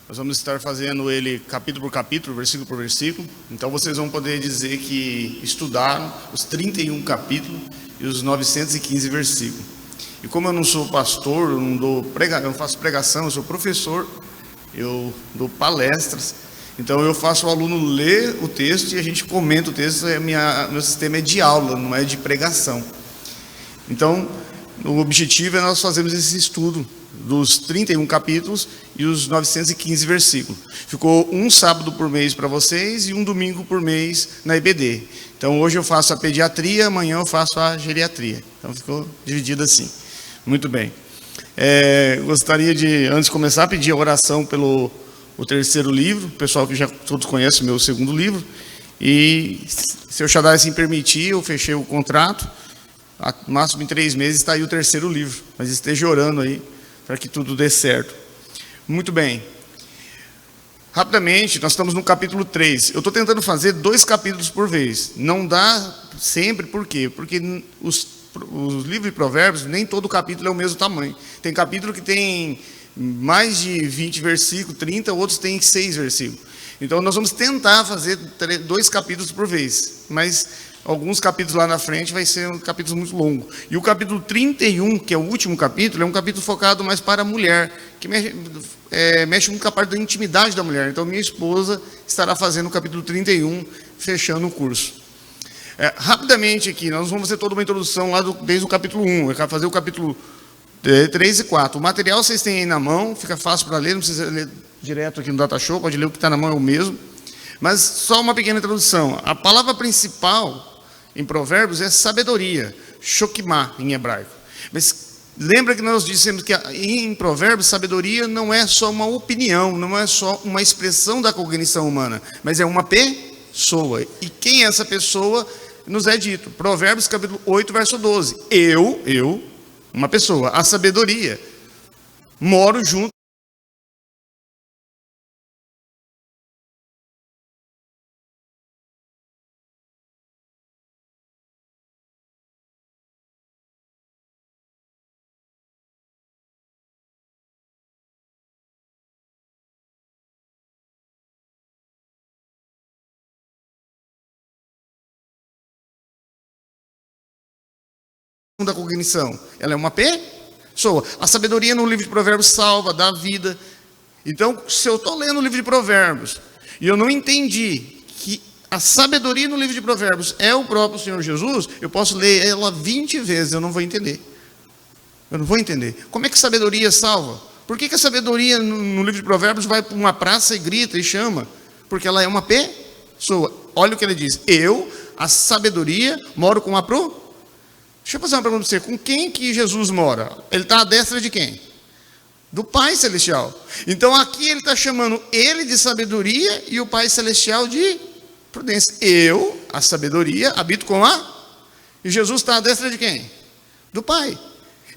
Nós vamos estar fazendo ele capítulo por capítulo, versículo por versículo. Então vocês vão poder dizer que estudaram os 31 capítulos e os 915 versículos. E como eu não sou pastor, eu não faço pregação, eu sou professor, eu dou palestras. Então eu faço o aluno ler o texto e a gente comenta o texto. Meu sistema é de aula, não é de pregação. Então o objetivo é nós fazermos esse estudo dos 31 capítulos e os 915 versículos. Ficou um sábado por mês para vocês e um domingo por mês na EBD. Então hoje eu faço a pediatria, amanhã eu faço a geriatria. Então ficou dividido assim. Muito bem. Gostaria de, antes de começar, pedir a oração pelo o terceiro livro, o pessoal que já todos conhecem o meu segundo livro. E se o Shaddai assim permitir, eu fechei o contrato, no máximo em 3 meses está aí o terceiro livro. Mas esteja orando aí para que tudo dê certo. Muito bem. Rapidamente, nós estamos no capítulo 3. Eu estou tentando fazer 2 capítulos por vez. Não dá sempre, por quê? Porque os livros de provérbios, nem todo capítulo é o mesmo tamanho. Tem capítulo que tem mais de 20 versículos, 30, outros têm 6 versículos. Então nós vamos tentar fazer 2 capítulos por vez, mas alguns capítulos lá na frente vai ser capítulos muito longos. E o capítulo 31, que é o último capítulo, é um capítulo focado mais para a mulher, que mexe muito com a parte da intimidade da mulher. Então minha esposa estará fazendo o capítulo 31, fechando o curso. Rapidamente aqui, nós vamos fazer toda uma introdução lá desde o capítulo 1, eu quero fazer o capítulo 3 e 4. O material vocês têm aí na mão, fica fácil para ler, não precisa ler direto aqui no DataShow, pode ler o que está na mão, é o mesmo. Mas só uma pequena introdução. A palavra principal em Provérbios é sabedoria, shokmah em hebraico. Mas lembra que nós dissemos que em Provérbios sabedoria não é só uma opinião, não é só uma expressão da cognição humana, mas é uma pessoa. E quem é essa pessoa? Nos é dito, Provérbios capítulo 8, verso 12. Eu, uma pessoa, a sabedoria, moro junto da cognição. Ela é uma pessoa. A sabedoria no livro de Provérbios salva, dá vida. Então, se eu estou lendo o livro de Provérbios e eu não entendi que a sabedoria no livro de Provérbios é o próprio Senhor Jesus, eu posso ler ela 20 vezes, eu não vou entender. Eu não vou entender. Como é que sabedoria salva? Por que a sabedoria no livro de Provérbios vai para uma praça e grita e chama? Porque ela é uma pessoa. Olha o que ele diz. Eu, a sabedoria, moro com a Deixa eu fazer uma pergunta para você. Com quem que Jesus mora? Ele está à destra de quem? Do Pai Celestial. Então aqui ele está chamando ele de sabedoria e o Pai Celestial de prudência. Eu, a sabedoria, habito com E Jesus está à destra de quem? Do Pai.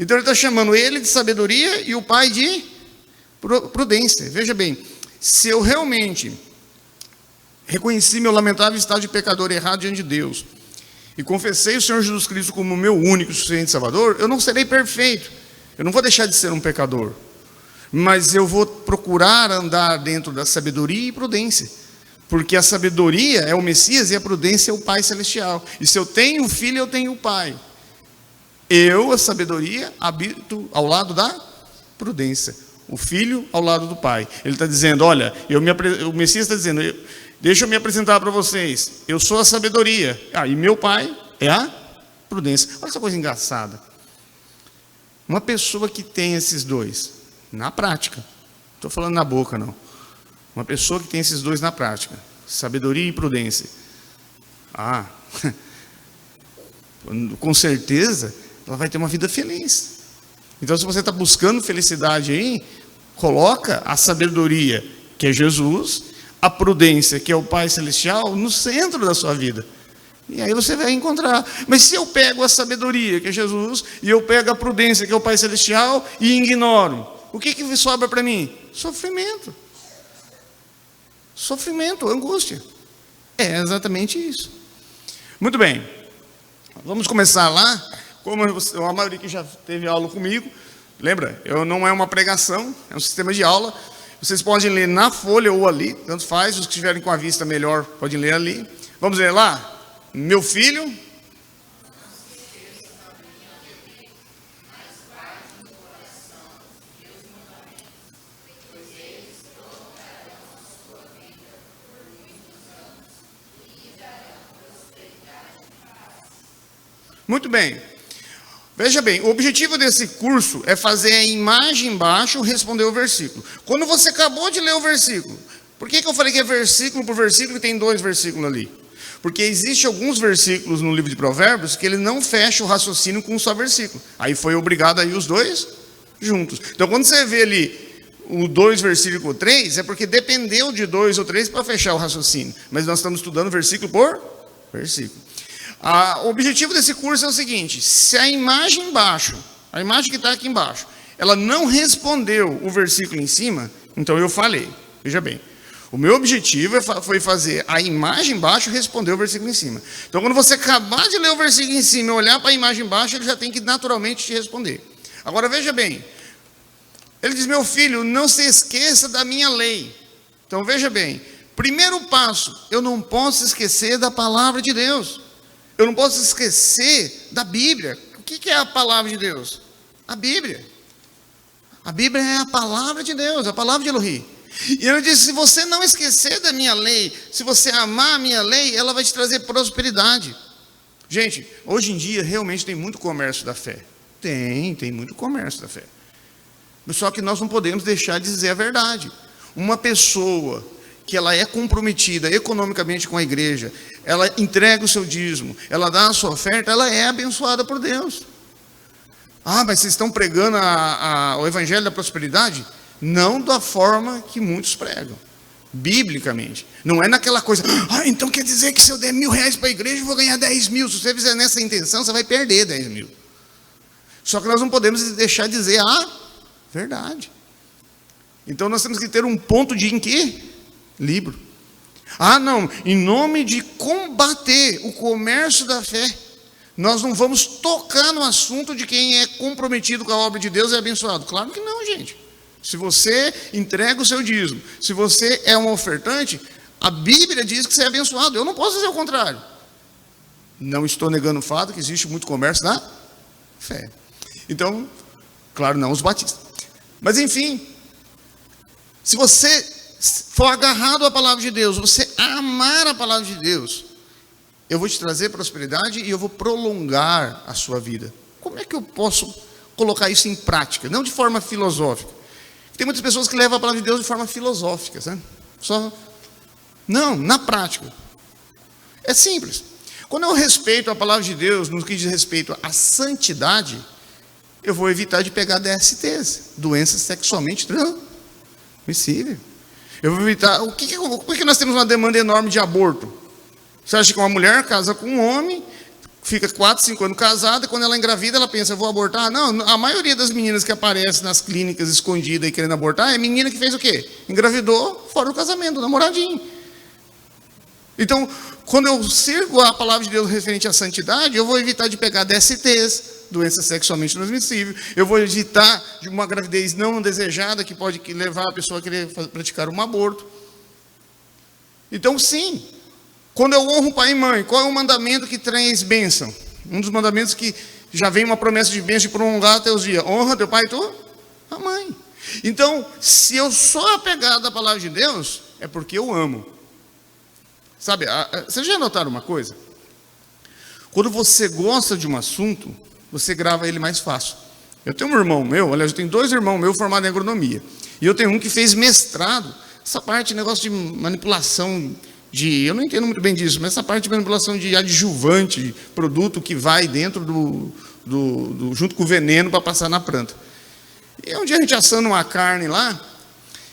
Então ele está chamando ele de sabedoria e o Pai de prudência. Veja bem, se eu realmente reconheci meu lamentável estado de pecador errado diante de Deus, e confessei o Senhor Jesus Cristo como meu único e suficiente Salvador, eu não serei perfeito. Eu não vou deixar de ser um pecador. Mas eu vou procurar andar dentro da sabedoria e prudência. Porque a sabedoria é o Messias e a prudência é o Pai Celestial. E se eu tenho o Filho, eu tenho o Pai. Eu, a sabedoria, habito ao lado da prudência. O Filho ao lado do Pai. Ele está dizendo, olha, o Messias está dizendo... Deixa eu me apresentar para vocês. Eu sou a sabedoria. E meu pai é a prudência. Olha essa coisa engraçada. Uma pessoa que tem esses dois, na prática, não estou falando na boca, não. Uma pessoa que tem esses dois na prática, sabedoria e prudência. Com certeza, ela vai ter uma vida feliz. Então, se você está buscando felicidade aí, coloca a sabedoria, que é Jesus, a prudência, que é o Pai Celestial, no centro da sua vida. E aí você vai encontrar. Mas se eu pego a sabedoria, que é Jesus, e eu pego a prudência, que é o Pai Celestial, e ignoro, o que sobra para mim? Sofrimento. Sofrimento, angústia. É exatamente isso. Muito bem. Vamos começar lá. Como a maioria que já teve aula comigo, lembra? Não é uma pregação, é um sistema de aula. Vocês podem ler na folha ou ali, tanto faz. Os que estiverem com a vista melhor, podem ler ali. Vamos ler lá? Meu filho. Muito bem. Veja bem, o objetivo desse curso é fazer a imagem embaixo responder o versículo. Quando você acabou de ler o versículo, por que eu falei que é versículo por versículo e tem 2 versículos ali? Porque existe alguns versículos no livro de Provérbios que ele não fecha o raciocínio com um só versículo. Aí foi obrigado a ir os 2 juntos. Então quando você vê ali o 2 versículo 3, é porque dependeu de 2 ou 3 para fechar o raciocínio. Mas nós estamos estudando versículo por versículo. O objetivo desse curso é o seguinte: se a imagem embaixo, a imagem que está aqui embaixo, ela não respondeu o versículo em cima, então eu falei. Veja bem, o meu objetivo foi fazer a imagem embaixo responder o versículo em cima. Então quando você acabar de ler o versículo em cima e olhar para a imagem embaixo, ele já tem que naturalmente te responder. Agora veja bem, ele diz: meu filho, não se esqueça da minha lei. Então veja bem, primeiro passo, eu não posso esquecer da palavra de Deus. Eu não posso esquecer da Bíblia. O que é a palavra de Deus? A Bíblia. A Bíblia é a palavra de Deus, a palavra de Elohim. E ele disse: se você não esquecer da minha lei, se você amar a minha lei, ela vai te trazer prosperidade. Gente, hoje em dia realmente tem muito comércio da fé. Tem muito comércio da fé. Só que nós não podemos deixar de dizer a verdade. Uma pessoa que ela é comprometida economicamente com a igreja, ela entrega o seu dízimo, ela dá a sua oferta, ela é abençoada por Deus. Mas vocês estão pregando o evangelho da prosperidade? Não da forma que muitos pregam, biblicamente. Não é naquela coisa: então quer dizer que se eu der R$1.000 para a igreja, eu vou ganhar 10 mil. Se você fizer nessa intenção, você vai perder 10 mil. Só que nós não podemos deixar de dizer a verdade. Então nós temos que ter um ponto de equilíbrio. Não, em nome de combater o comércio da fé, nós não vamos tocar no assunto de quem é comprometido com a obra de Deus e é abençoado. Claro que não, gente. Se você entrega o seu dízimo, se você é um ofertante, a Bíblia diz que você é abençoado. Eu não posso dizer o contrário. Não estou negando o fato que existe muito comércio da fé. Então, claro, não os batistas. Mas enfim, se você for agarrado à palavra de Deus, você amar a palavra de Deus, eu vou te trazer prosperidade e eu vou prolongar a sua vida. Como é que eu posso colocar isso em prática? Não de forma filosófica. Tem muitas pessoas que levam a palavra de Deus de forma filosófica, sabe? Não, na prática. É simples. Quando eu respeito a palavra de Deus no que diz respeito à santidade, eu vou evitar de pegar DSTs, doenças sexualmente transmissíveis. Eu vou evitar. Por que nós temos uma demanda enorme de aborto? Você acha que uma mulher casa com um homem, fica 4, 5 anos casada, e quando ela engravida, ela pensa: eu vou abortar? Não, a maioria das meninas que aparecem nas clínicas escondidas e querendo abortar é menina que fez o quê? Engravidou fora do casamento, namoradinho. Então, quando eu sigo a palavra de Deus referente à santidade, eu vou evitar de pegar DSTs, doença sexualmente transmissível, eu vou evitar de uma gravidez não desejada que pode levar a pessoa a querer praticar um aborto. Então, sim, quando eu honro pai e mãe, qual é o mandamento que traz bênção? Um dos mandamentos que já vem uma promessa de bênção de prolongar até os dias: honra teu pai e tua mãe. Então, se eu sou apegado à palavra de Deus, é porque eu amo. Sabe, vocês já notaram uma coisa? Quando você gosta de um assunto, você grava ele mais fácil. Eu tenho um irmão meu, aliás, eu tenho 2 irmãos meus formados em agronomia. E eu tenho um que fez mestrado. Essa parte, negócio de manipulação eu não entendo muito bem disso, mas essa parte de manipulação de adjuvante, produto que vai dentro junto com o veneno para passar na planta. E um dia a gente assando uma carne lá,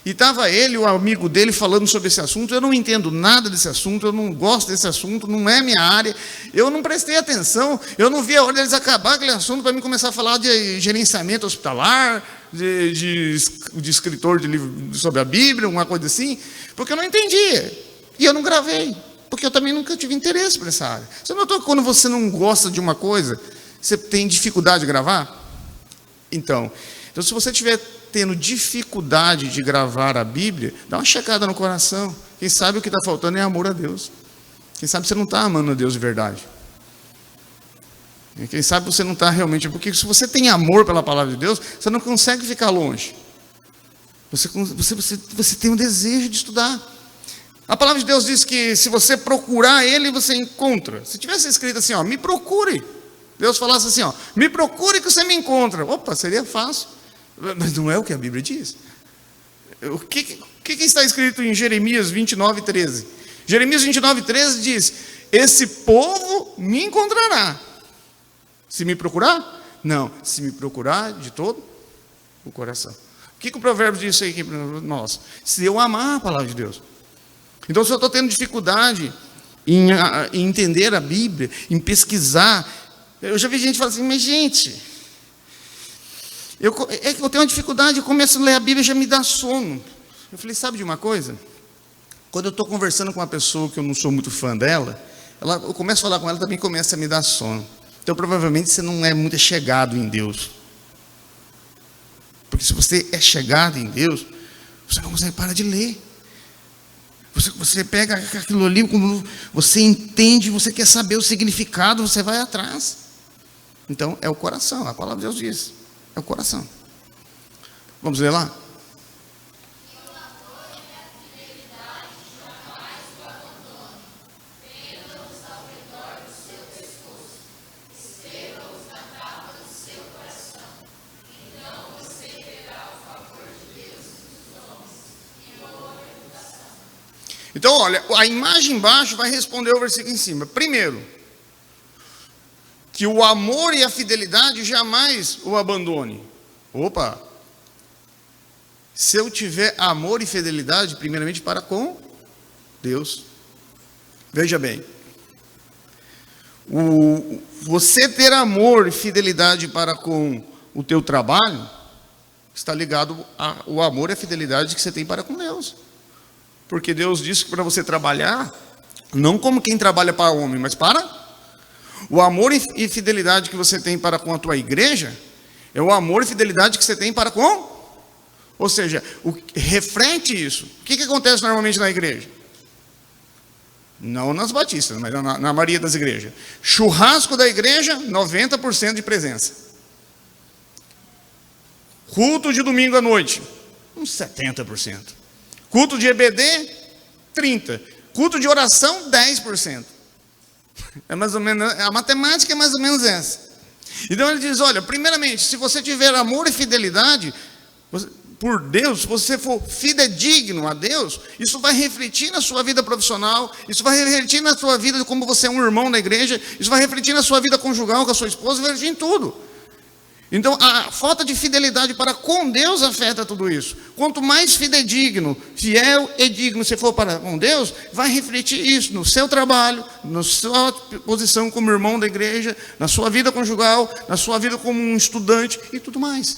e estava ele e o amigo dele falando sobre esse assunto. Eu não entendo nada desse assunto, eu não gosto desse assunto, não é minha área. Eu não prestei atenção, eu não vi a hora deles acabar aquele assunto para mim começar a falar de gerenciamento hospitalar, de escritor de livro sobre a Bíblia, uma coisa assim, porque eu não entendia. E eu não gravei, porque eu também nunca tive interesse por essa área. Você notou que quando você não gosta de uma coisa, você tem dificuldade de gravar? Então se você estiver tendo dificuldade de gravar a Bíblia, dá uma checada no coração. Quem sabe o que está faltando é amor a Deus. Quem sabe você não está amando a Deus de verdade. Quem sabe você não está realmente... Porque se você tem amor pela palavra de Deus, você não consegue ficar longe. Você tem um desejo de estudar. A palavra de Deus diz que se você procurar Ele, você encontra. Se tivesse escrito assim, ó, me procure. Deus falasse assim, ó, me procure que você me encontra. Opa, seria fácil. Mas não é o que a Bíblia diz. O que está escrito em Jeremias 29:13? Jeremias 29:13 diz, esse povo me encontrará. Se me procurar? Não, se me procurar de todo o coração. O que o provérbio diz aqui para nós? Se eu amar a palavra de Deus. Então, se eu estou tendo dificuldade em entender a Bíblia, em pesquisar, eu já vi gente falar assim, mas gente, eu tenho uma dificuldade, eu começo a ler a Bíblia e já me dá sono. Eu falei, sabe de uma coisa? Quando eu estou conversando com uma pessoa que eu não sou muito fã dela, eu começo a falar com ela, também começa a me dar sono. Então, provavelmente, você não é muito chegado em Deus. Porque se você é chegado em Deus, você não consegue parar de ler. Você pega aquilo ali, você entende, você quer saber o significado, você vai atrás. Então, é o coração, a palavra de Deus diz. É o coração. Vamos ler lá? Então, olha, a imagem embaixo vai responder o versículo em cima. Primeiro, que o amor e a fidelidade jamais o abandone. Opa! Se eu tiver amor e fidelidade, primeiramente para com Deus. Veja bem. Você ter amor e fidelidade para com o teu trabalho, está ligado ao amor e a fidelidade que você tem para com Deus. Porque Deus disse que para você trabalhar, não como quem trabalha para o homem, mas para o amor e fidelidade que você tem para com a tua igreja, é o amor e fidelidade que você tem para com, ou seja, reflete isso. O que acontece normalmente na igreja? Não nas batistas, mas na maioria das igrejas. Churrasco da igreja, 90% de presença. Culto de domingo à noite, uns 70%. Culto de EBD, 30%. Culto de oração, 10%. É mais ou menos, a matemática é mais ou menos essa. Então ele diz, olha, primeiramente, se você tiver amor e fidelidade por Deus, se você for fidedigno a Deus, isso vai refletir na sua vida profissional, isso vai refletir na sua vida como você é um irmão na igreja, isso vai refletir na sua vida conjugal com a sua esposa, vai refletir em tudo. Então, a falta de fidelidade para com Deus afeta tudo isso. Quanto mais fidedigno, fiel e digno você for para com Deus, vai refletir isso no seu trabalho, na sua posição como irmão da igreja, na sua vida conjugal, na sua vida como um estudante e tudo mais.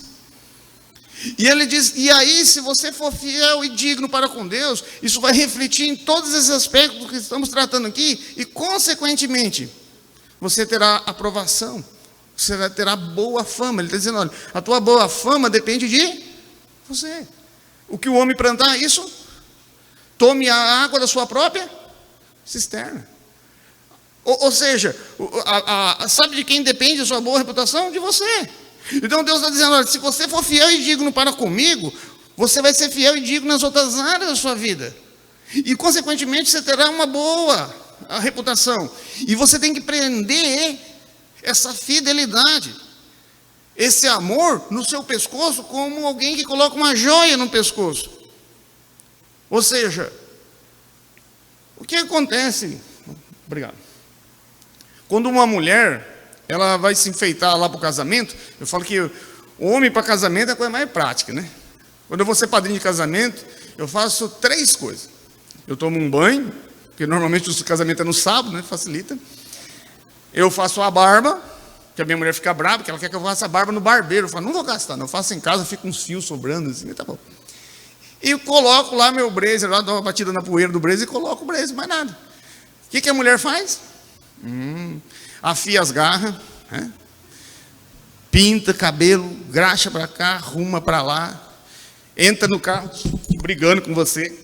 E ele diz, e aí se você for fiel e digno para com Deus, isso vai refletir em todos esses aspectos que estamos tratando aqui, e consequentemente, você terá aprovação. Você terá boa fama. Ele está dizendo, olha, a tua boa fama depende de você. O que o homem plantar, isso, tome a água da sua própria cisterna. Ou seja, sabe de quem depende a sua boa reputação? De você. Então Deus está dizendo, olha, se você for fiel e digno para comigo, você vai ser fiel e digno nas outras áreas da sua vida. E consequentemente você terá uma boa reputação. E você tem que prender essa fidelidade, esse amor no seu pescoço, como alguém que coloca uma joia no pescoço. Ou seja, o que acontece? Obrigado. Quando uma mulher, ela vai se enfeitar lá para o casamento, eu falo que o homem para casamento é a coisa mais prática, né? Quando eu vou ser padrinho de casamento, eu faço 3 coisas. Eu tomo um banho, porque normalmente o casamento é no sábado, né? Facilita. Eu faço a barba, que a minha mulher fica brava, porque ela quer que eu faça a barba no barbeiro. Eu falo, não vou gastar, não. Eu faço em casa, fica uns fios sobrando, assim, tá bom. E coloco lá meu blazer, lá dou uma batida na poeira do blazer e coloco o blazer, mais nada. O que a mulher faz? Afia as garras, né? Pinta cabelo, graxa para cá, arruma para lá. entra no carro, brigando com você.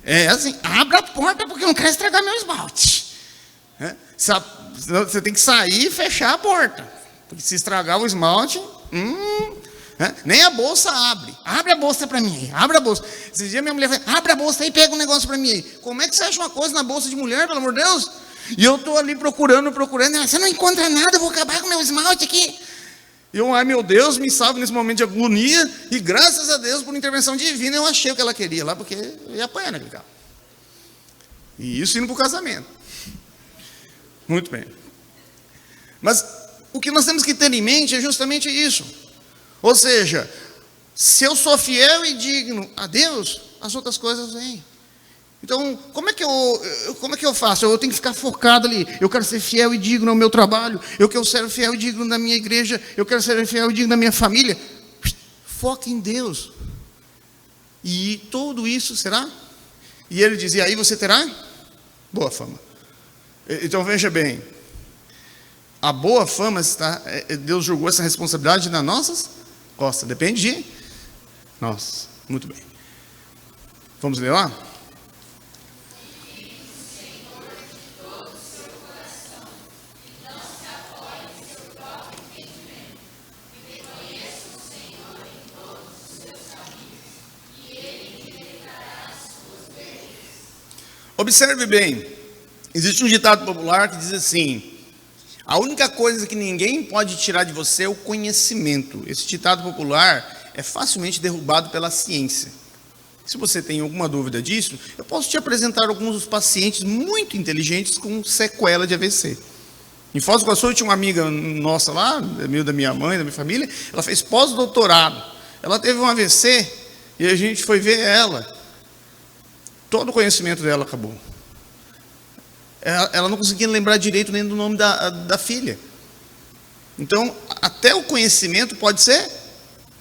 É assim, abra a porta porque eu não quero estragar meu esmalte. Você tem que sair e fechar a porta. Porque se estragar o esmalte, nem a bolsa abre. Abre a bolsa para mim aí, abre a bolsa. Esses dias minha mulher falou, abre a bolsa aí e pega um negócio para mim aí. Como é que você acha uma coisa na bolsa de mulher, pelo amor de Deus? E eu estou ali procurando, você não encontra nada, eu vou acabar com meu esmalte aqui. E eu, ai meu Deus, me salve nesse momento de agonia. E graças a Deus, por intervenção divina, eu achei o que ela queria lá, porque eu ia apanhar naquele carro. E isso indo para o casamento. Muito bem. Mas o que nós temos que ter em mente é justamente isso. Ou seja, se eu sou fiel e digno a Deus, as outras coisas vêm. Então, como é que eu faço? Eu tenho que ficar focado ali. Eu quero ser fiel e digno ao meu trabalho. Eu quero ser fiel e digno da minha igreja. Eu quero ser fiel e digno da minha família. Foque em Deus. E tudo isso será? E ele dizia, aí você terá boa fama. Então veja bem, a boa fama está, Deus jogou essa responsabilidade nas nossas costas, depende de nós. Muito bem. Vamos ler lá? Observe bem, existe um ditado popular que diz assim, a única coisa que ninguém pode tirar de você é o conhecimento. Esse ditado popular é facilmente derrubado pela ciência. Se você tem alguma dúvida disso, eu posso te apresentar alguns dos pacientes muito inteligentes com sequela de AVC. Em Foz do Iguaçu tinha uma amiga nossa lá, da minha mãe, da minha família, ela fez pós-doutorado. Ela teve um AVC e a gente foi ver ela. Todo o conhecimento dela acabou. Ela não conseguia lembrar direito nem do nome da filha. Então, até o conhecimento pode ser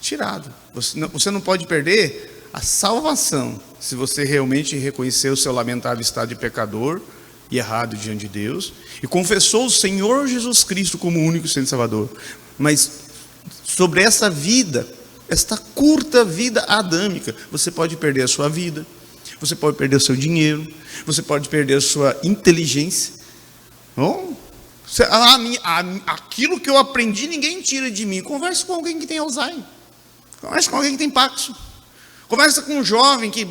tirado. Você não pode perder a salvação, se você realmente reconhecer o seu lamentável estado de pecador e errado diante de Deus, e confessou o Senhor Jesus Cristo como o único Senhor e Salvador. Mas, sobre essa vida, esta curta vida adâmica, você pode perder a sua vida, você pode perder o seu dinheiro, você pode perder a sua inteligência. Aquilo que eu aprendi, ninguém tira de mim. Converse com alguém que tem Alzheimer. Converse com alguém que tem Parkinson. Conversa com um jovem que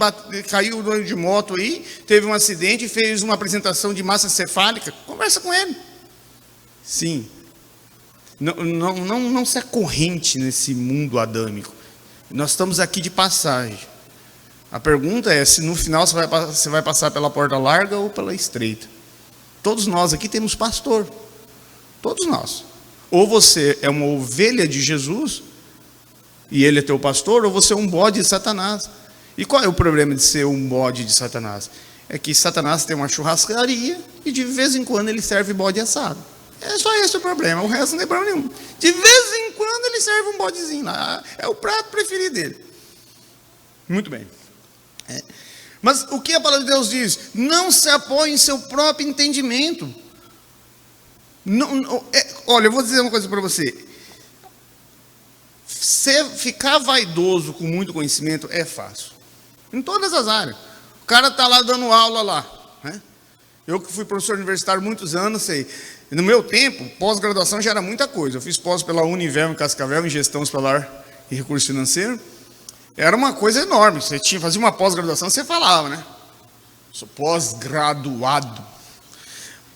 caiu de moto aí, teve um acidente e fez uma apresentação de massa cefálica. Conversa com ele. Sim. Não se acorrente nesse mundo adâmico. Nós estamos aqui de passagem. A pergunta é se no final você vai passar pela porta larga ou pela estreita. Todos nós aqui temos pastor. Todos nós. Ou você é uma ovelha de Jesus e ele é teu pastor, ou você é um bode de Satanás. E qual é o problema de ser um bode de Satanás? É que Satanás tem uma churrascaria e de vez em quando ele serve bode assado. É só esse o problema, o resto não tem problema nenhum. De vez em quando ele serve um bodezinho lá. É o prato preferido dele. Muito bem. Mas o que a palavra de Deus diz? Não se apoie em seu próprio entendimento. Olha, eu vou dizer uma coisa para você. Ficar vaidoso com muito conhecimento é fácil. Em todas as áreas. O cara está lá dando aula lá. Né? Eu que fui professor universitário muitos anos, sei. No meu tempo, pós-graduação já era muita coisa. Eu fiz pós pela Univel em Cascavel, em gestão hospitalar e recurso financeiro. Era uma coisa enorme. Você fazia uma pós-graduação, você falava, né? Sou pós-graduado.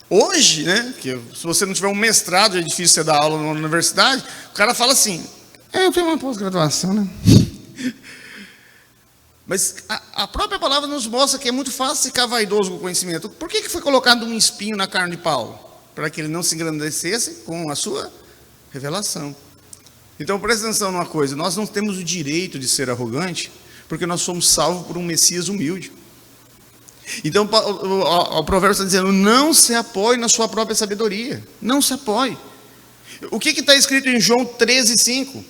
Hoje, né? Que se você não tiver um mestrado, é difícil você dar aula na universidade. O cara fala assim: eu tenho uma pós-graduação, né? Mas a própria palavra nos mostra que é muito fácil ficar vaidoso com o conhecimento. Por que foi colocado um espinho na carne de Paulo? Para que ele não se engrandecesse com a sua revelação. Então, presta atenção numa coisa, nós não temos o direito de ser arrogante, porque nós somos salvos por um Messias humilde. Então, o provérbio está dizendo, não se apoie na sua própria sabedoria, não se apoie. O que está escrito em João 13,5?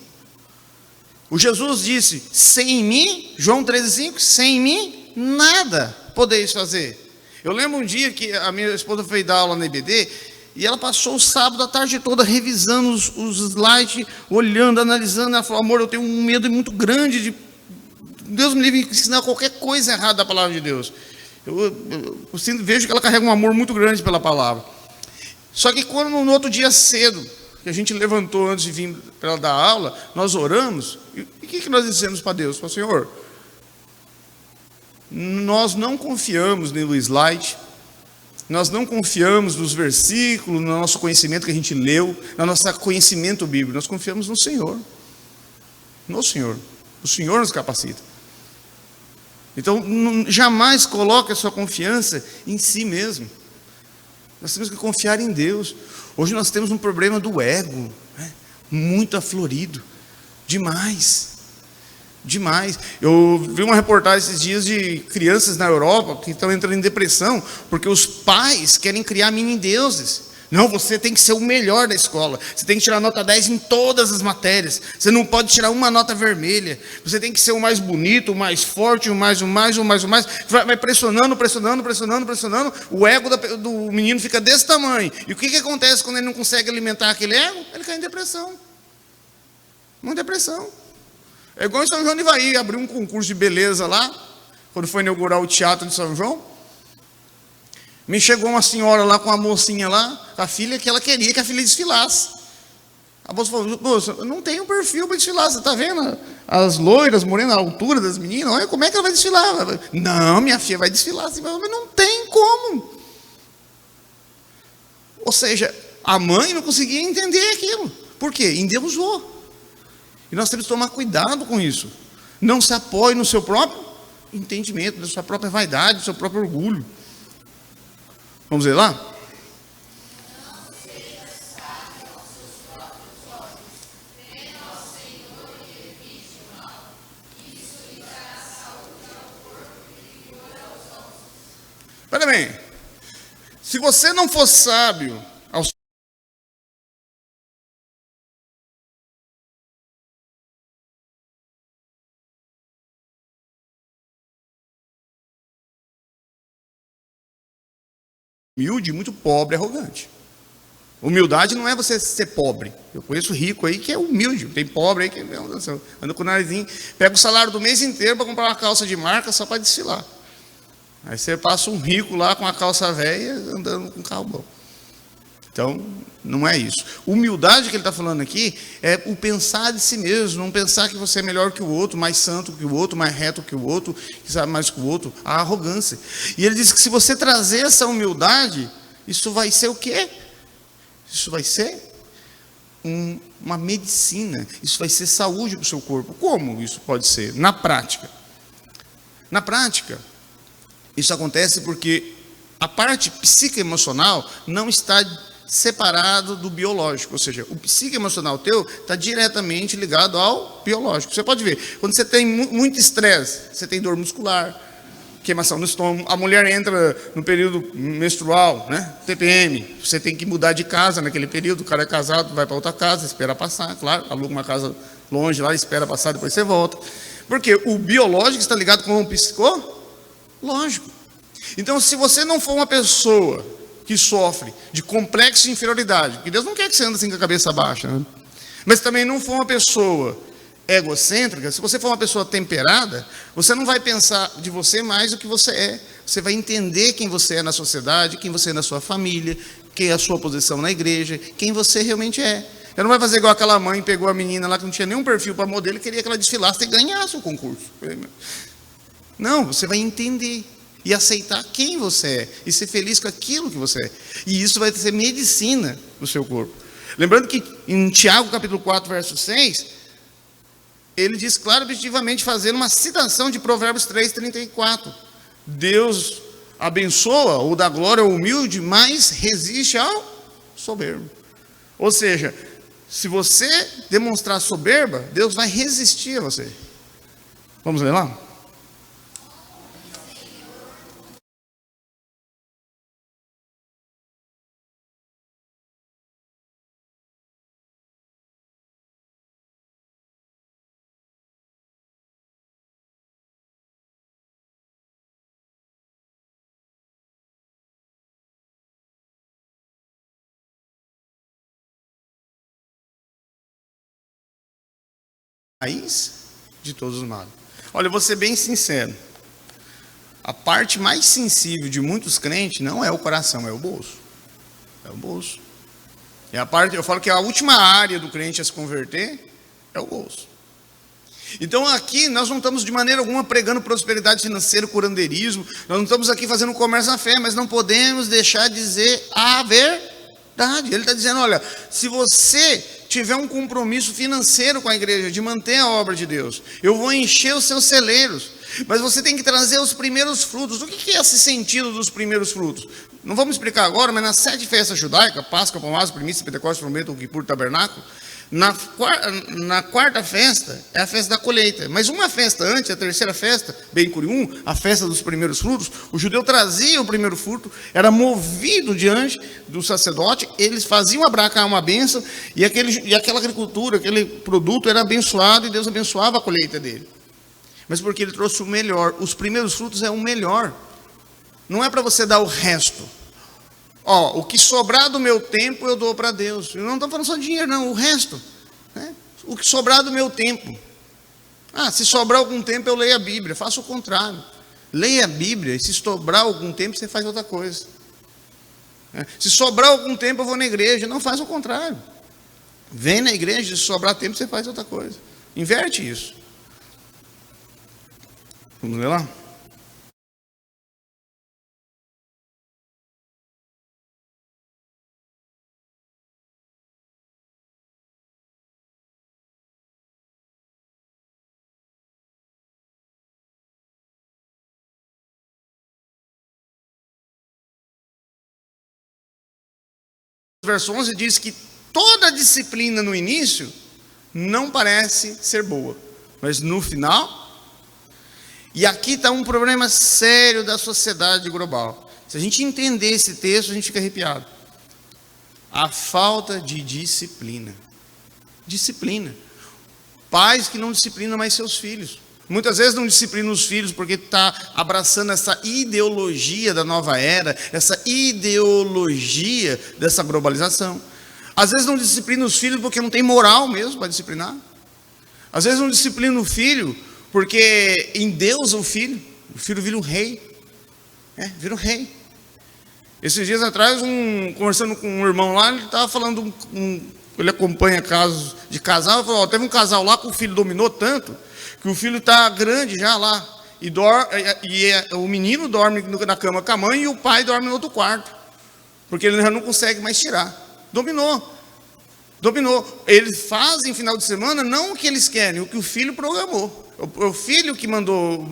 O Jesus disse, sem mim, João 13,5, sem mim, nada podeis fazer. Eu lembro um dia que a minha esposa foi dar aula na IBD, E ela passou o sábado a tarde toda revisando os slides, olhando, analisando. Ela falou: amor, eu tenho um medo muito grande de Deus me livre de ensinar qualquer coisa errada da palavra de Deus. Vejo que ela carrega um amor muito grande pela palavra. Só que quando no outro dia cedo, que a gente levantou antes de vir para ela dar aula, nós oramos, e o que nós dissemos para Deus? Falei: Senhor, nós não confiamos no slide, nós não confiamos nos versículos, no nosso conhecimento que a gente leu, no nosso conhecimento bíblico, nós confiamos no Senhor. No Senhor. O Senhor nos capacita. Então, jamais coloque a sua confiança em si mesmo. Nós temos que confiar em Deus. Hoje nós temos um problema do ego, né? Muito aflorido, demais. Eu vi uma reportagem esses dias de crianças na Europa que estão entrando em depressão porque os pais querem criar mini-deuses. Não, você tem que ser o melhor da escola. Você tem que tirar nota 10 em todas as matérias. Você não pode tirar uma nota vermelha. Você tem que ser o mais bonito, o mais forte, o mais. Vai pressionando. O ego do menino fica desse tamanho. E o que acontece quando ele não consegue alimentar aquele ego? Ele cai em depressão. Uma depressão. É igual em São João de Ivaí, abriu um concurso de beleza lá, quando foi inaugurar o Teatro de São João. Me chegou uma senhora lá com a mocinha lá, com a filha, que ela queria que a filha desfilasse. A moça falou: moça, eu não tenho perfil para desfilar, você está vendo as loiras, morenas, a altura das meninas, olha como é que ela vai desfilar. Não, minha filha vai desfilar assim, mas não tem como. Ou seja, a mãe não conseguia entender aquilo. Por quê? Endeusou. E nós temos que tomar cuidado com isso. Não se apoie no seu próprio entendimento, na sua própria vaidade, no seu próprio orgulho. Vamos ver lá? Olha bem, se você não for sábio aos humilde, muito pobre, arrogante. Humildade não é você ser pobre. Eu conheço rico aí que é humilde. Tem pobre aí que anda com o narizinho, pega o salário do mês inteiro para comprar uma calça de marca só para desfilar. Aí você passa um rico lá com a calça velha andando com carro bom. Então, não é isso. Humildade que ele está falando aqui é o pensar de si mesmo, não pensar que você é melhor que o outro, mais santo que o outro, mais reto que o outro, que sabe mais que o outro, a arrogância. E ele diz que se você trazer essa humildade, isso vai ser o quê? Isso vai ser uma medicina, isso vai ser saúde para o seu corpo. Como isso pode ser? Na prática. Na prática, isso acontece porque a parte psicoemocional não está separado do biológico, ou seja, o psicoemocional teu está diretamente ligado ao biológico. Você pode ver, quando você tem muito estresse, você tem dor muscular, queimação no estômago, a mulher entra no período menstrual, né? TPM, você tem que mudar de casa naquele período, o cara é casado, vai para outra casa, espera passar, claro, aluga uma casa longe lá, espera passar, depois você volta. Porque o biológico está ligado com o psicológico. Então, se você não for uma pessoa que sofre de complexo de inferioridade, porque Deus não quer que você ande assim com a cabeça baixa, né? Mas também não for uma pessoa egocêntrica, se você for uma pessoa temperada, você não vai pensar de você mais do que você é. Você vai entender quem você é na sociedade, quem você é na sua família, quem é a sua posição na igreja, quem você realmente é. Você não vai fazer igual aquela mãe, pegou a menina lá que não tinha nenhum perfil para modelo e queria que ela desfilasse e ganhasse o concurso. Não, você vai entender e aceitar quem você é, e ser feliz com aquilo que você é. E isso vai ser medicina no seu corpo. Lembrando que em Tiago, capítulo 4, verso 6, ele diz claro, objetivamente, fazendo uma citação de Provérbios 3, 34. Deus abençoa ou dá glória ao humilde, mas resiste ao soberbo. Ou seja, se você demonstrar soberba, Deus vai resistir a você. Vamos ler lá? raiz de todos os males. Olha, eu vou ser bem sincero. A parte mais sensível de muitos crentes não é o coração, é o bolso. É o bolso. É a parte, eu falo que a última área do crente a se converter é o bolso. Então aqui nós não estamos de maneira alguma pregando prosperidade financeira, curandeirismo. Nós não estamos aqui fazendo comércio na fé, mas não podemos deixar de dizer a verdade. Ele está dizendo, olha, se você tiver um compromisso financeiro com a igreja, de manter a obra de Deus, eu vou encher os seus celeiros, mas você tem que trazer os primeiros frutos. O que é esse sentido dos primeiros frutos? Não vamos explicar agora, mas nas 7 festas judaicas, Páscoa, Palmares, Primícia, Pentecostes, Trombeto, Kippur, Tabernáculo, na quarta festa é a festa da colheita, mas uma festa antes, a terceira festa, Ben Curium, a festa dos primeiros frutos, o judeu trazia o primeiro fruto, era movido diante do sacerdote, eles faziam abraçar uma bênção, e aquela agricultura, aquele produto era abençoado, e Deus abençoava a colheita dele. Mas porque ele trouxe o melhor, os primeiros frutos é o melhor, não é para você dar o resto. O que sobrar do meu tempo eu dou para Deus. Eu não estou falando só de dinheiro, não, o resto. Né? O que sobrar do meu tempo. Se sobrar algum tempo eu leio a Bíblia. Faça o contrário. Leia a Bíblia e se sobrar algum tempo você faz outra coisa. Se sobrar algum tempo eu vou na igreja. Não, faz o contrário. Vem na igreja, se sobrar tempo você faz outra coisa. Inverte isso. Vamos ver lá? Verso 11 diz que toda disciplina no início não parece ser boa, mas no final, e aqui está um problema sério da sociedade global. Se a gente entender esse texto, a gente fica arrepiado. A falta de disciplina. Disciplina. Pais que não disciplinam mais seus filhos. Muitas vezes não disciplinam os filhos porque está abraçando essa ideologia da nova era, essa ideologia dessa globalização. Às vezes não disciplina os filhos porque não tem moral mesmo para disciplinar. Às vezes não disciplina o filho porque endeusa o filho vira um rei. Vira um rei. Esses dias atrás, conversando com um irmão lá, ele estava falando, ele acompanha casos de casal, falou, teve um casal lá que o filho dominou tanto, que o filho está grande já lá, o menino dorme na cama com a mãe e o pai dorme no outro quarto, porque ele já não consegue mais tirar. Dominou. Eles fazem final de semana não o que eles querem, o que o filho programou. É o filho que mandou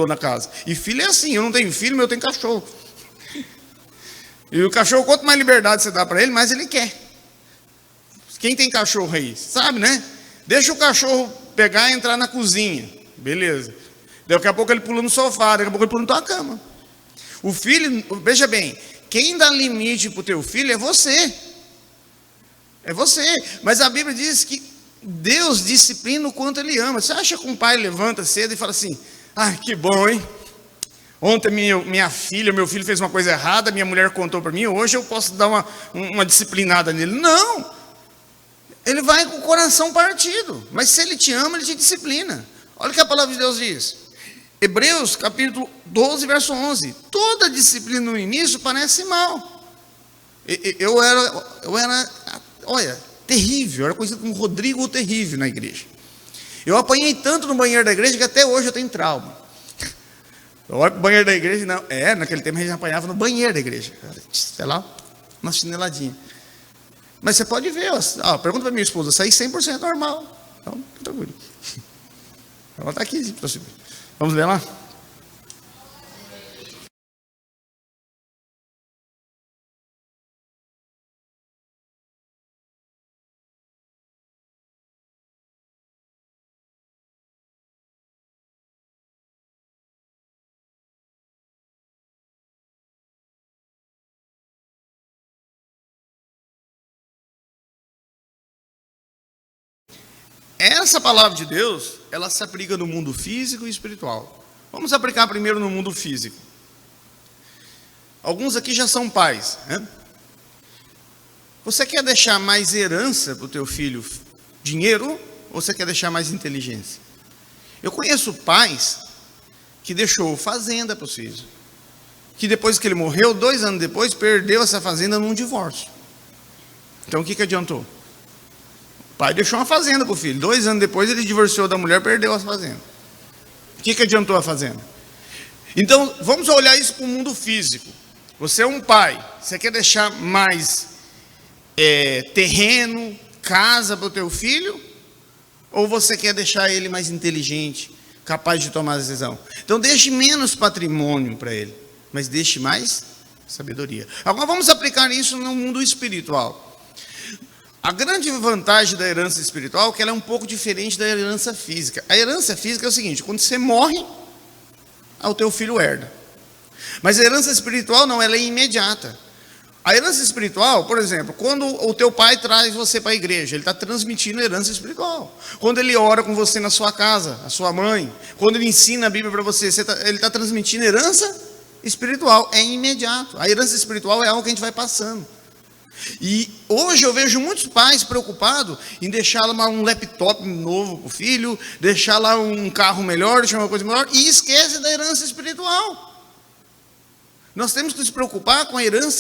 na casa. E filho é assim, eu não tenho filho, mas eu tenho cachorro. E o cachorro, quanto mais liberdade você dá para ele, mais ele quer. Quem tem cachorro aí, sabe, né? Deixa o cachorro pegar e entrar na cozinha. Beleza. Daqui a pouco ele pula no sofá, daqui a pouco ele pula na tua cama. O filho, veja bem, quem dá limite para o teu filho é você. É você. Mas a Bíblia diz que Deus disciplina o quanto Ele ama. Você acha que um pai levanta cedo e fala assim, que bom, hein? Ontem minha filha, meu filho fez uma coisa errada, minha mulher contou para mim, hoje eu posso dar uma disciplinada nele. Não! Ele vai com o coração partido, mas se ele te ama, ele te disciplina. Olha o que a palavra de Deus diz. Hebreus, capítulo 12, verso 11. Toda disciplina no início parece mal. Eu era, olha, terrível, era conhecido como Rodrigo o Terrível na igreja. Eu apanhei tanto no banheiro da igreja que até hoje eu tenho trauma. Eu olho para o banheiro da igreja, não, naquele tempo a gente apanhava no banheiro da igreja. Sei lá, uma chineladinha. Mas você pode ver, pergunta para minha esposa, saí 100% normal. Então, tranquilo. Ela está aqui. Vamos ler lá? Essa palavra de Deus, ela se aplica no mundo físico e espiritual. Vamos aplicar primeiro no mundo físico. Alguns aqui já são pais, né? Você quer deixar mais herança para o teu filho? Dinheiro? ou você quer deixar mais inteligência? Eu conheço pais que deixou fazenda para os filhos, que depois que ele morreu, 2 anos depois, perdeu essa fazenda num divórcio. Então o que adiantou? O pai deixou uma fazenda para o filho, 2 anos depois ele divorciou da mulher, perdeu a fazenda. O que adiantou a fazenda? Então vamos olhar isso para o mundo físico. Você é um pai, você quer deixar mais terreno, casa para o teu filho, ou você quer deixar ele mais inteligente, capaz de tomar a decisão? Então deixe menos patrimônio para ele, mas deixe mais sabedoria. Agora vamos aplicar isso no mundo espiritual. A grande vantagem da herança espiritual é que ela é um pouco diferente da herança física. A herança física é o seguinte: quando você morre, o teu filho herda. Mas a herança espiritual não, ela é imediata. A herança espiritual, por exemplo, quando o teu pai traz você para a igreja, ele está transmitindo a herança espiritual. Quando ele ora com você na sua casa, a sua mãe, quando ele ensina a Bíblia para você, ele está transmitindo herança espiritual, é imediato. A herança espiritual é algo que a gente vai passando. E hoje eu vejo muitos pais preocupados em deixar lá um laptop novo para o filho, deixar lá um carro melhor, deixar uma coisa melhor, e esquece da herança espiritual. Nós temos que nos preocupar com a herança